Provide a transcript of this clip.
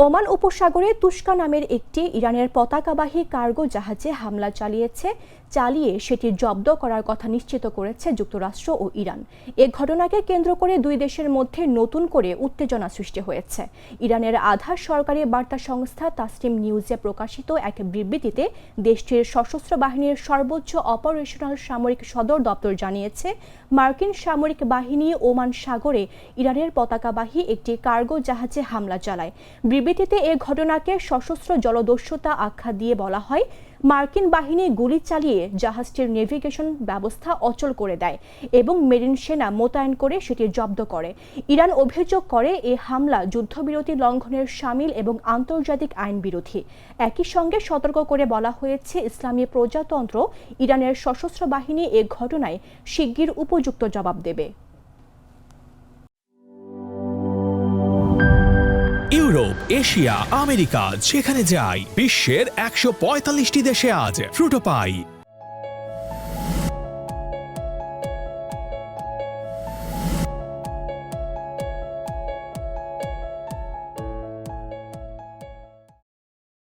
Oman উপসাগরে তুস্কা নামের একটি ইরানের পতাকাবাহী কার্গো জাহাজে হামলা চালিয়ে সেটি জব্দ করার কথা নিশ্চিত করেছে যুক্তরাষ্ট্র ও ইরান। এ ঘটনাকে কেন্দ্র করে দুই দেশের মধ্যে নতুন করে উত্তেজনা সৃষ্টি হয়েছে। ইরানের আধা সরকারি বার্তা সংস্থা তাসনিম নিউজে প্রকাশিত এক বিবৃতিতে দেশটির সশস্ত্র বাহিনীর সর্বোচ্চ অপারেশনাল সামরিক সদর দপ্তর জানিয়েছে, মার্কিন সামরিক বাহিনী ওমান সাগরে ইরানের পতাকাবাহী একটি কার্গো জাহাজে হামলা চালায়। বিবৃতিতে এ ঘটনাকে সশস্ত্র জলদস্যুতা আখ্যা দিয়ে বলা হয়, মার্কিন বাহিনী গুলি চালিয়ে জাহাজটির নেভিগেশন ব্যবস্থা অচল করে দেয় এবং মেরিন সেনা মোতায়েন করে সেটি জব্দ করে। ইরান অভিযোগ করে এ হামলা যুদ্ধবিরতি লঙ্ঘনের শামিল এবং আন্তর্জাতিক আইন বিরোধী। একই সঙ্গে সতর্ক করে বলা হয়েছে, ইসলামী প্রজাতন্ত্র ইরানের সশস্ত্র বাহিনী এ ঘটনায় শিগগির উপযুক্ত জবাব দেবে। ইউরোপ, এশিয়া, আমেরিকা যেখানে যাই, বিশ্বের 145টি দেশে আজ ফ্রুটো পাই।